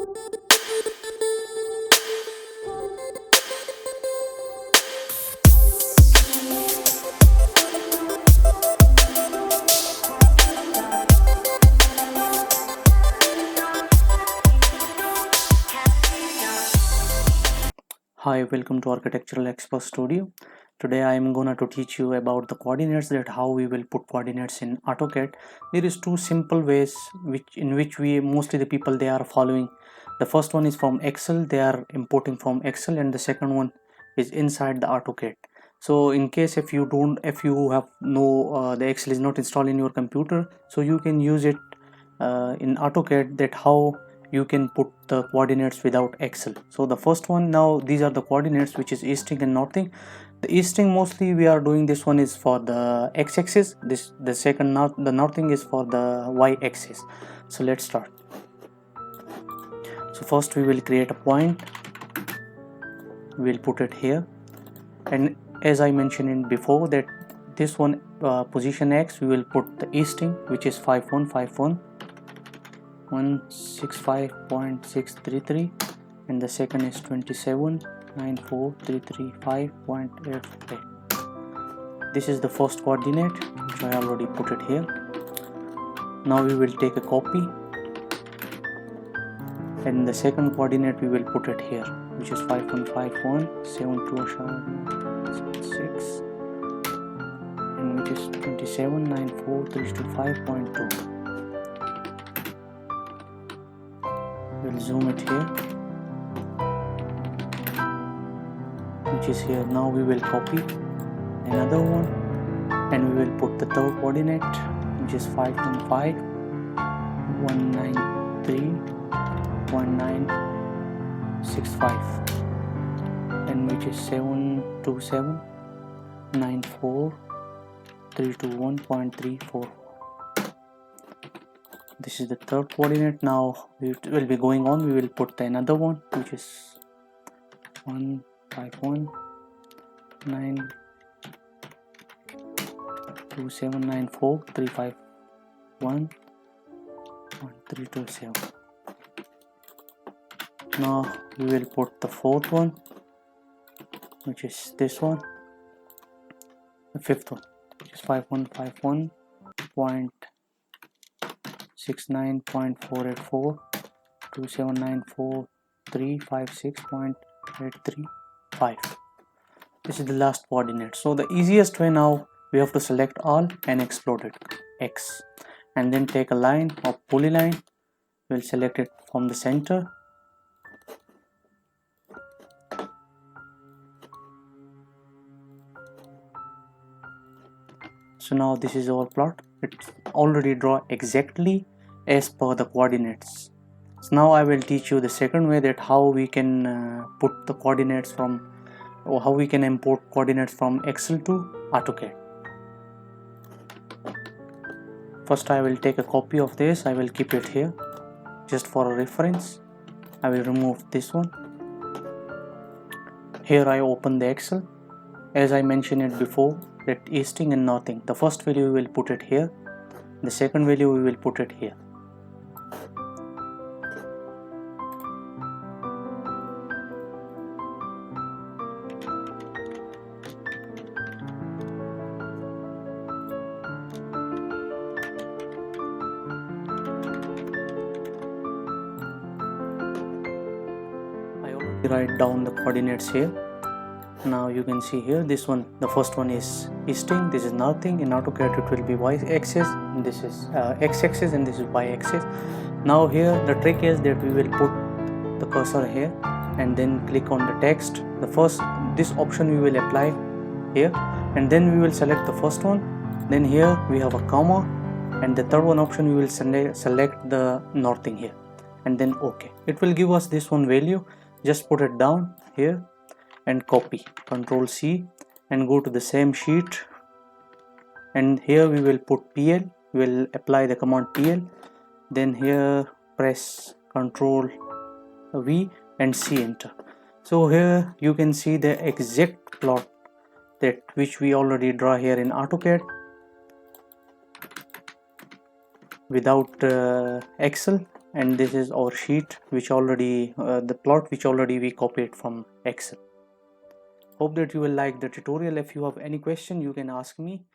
Hi, welcome to Architectural Expert Studio. Today I am gonna to teach you about the coordinates, that how we will put coordinates in AutoCAD. There is two simple ways which we mostly the people they are following. The first one is from Excel, they are importing from Excel, and the second one is inside the AutoCAD. So in case if you have no the Excel is not installed in your computer, so you can use it in AutoCAD, that how you can put the coordinates without Excel. So the first one, now these are the coordinates, which is easting and northing. The easting mostly we are doing, this one is for the x-axis, this the second the northing is for the y-axis. So let's start. So first we will create a point, we'll put it here, and as I mentioned in before, that this one position X, we will put the easting, which is 165.633, and the second is 27.94335.88. This is the first coordinate, which I already put it here. Now we will take a copy, and the second coordinate we will put it here, which is 5.517276, and which is 27.94325.2. We'll zoom it here, which is here. Now we will copy another one, and we will put the third coordinate, which is 5.5193.965, and which is 727.94.321.34. This is the third coordinate. Now we will be going on, we will put the another one, which is 151.92794.351.327. Now we will put the fourth one, which is this one. The fifth one, which is 5151.69.484 2794356.835. This is the last coordinate. So the easiest way, now we have to select all and explode it X, and then take a line or polyline. We'll select it from the center. So now this is our plot. It's already draw exactly as per the coordinates. So now I will teach you the second way, that how we can put the coordinates from, or how we can import coordinates from Excel to AutoCAD. First I will take a copy of this, I will keep it here just for a reference. I will remove this one. Here I open the Excel. As I mentioned it before, that easting and northing, the first value we will put it here, the second value we will put it here. I already write down the coordinates here. Now you can see here, this one, the first one is easting, this is northing. In AutoCAD it will be y-axis, this is x-axis, and this is y-axis. Now here the trick is that we will put the cursor here and then click on the text. The first, this option we will apply here, and then we will select the first one. Then here we have a comma, and the third one option we will select the northing here, and then OK. It will give us this one value. Just put it down here and copy, Control C, and go to the same sheet, and here we will put PL. We will apply the command PL, then here press Control V and C, enter. So here you can see the exact plot that which we already draw here in AutoCAD without Excel. and this is our sheet which already the plot which already we copied from Excel. Hope that you will like the tutorial. If you have any question, you can ask me.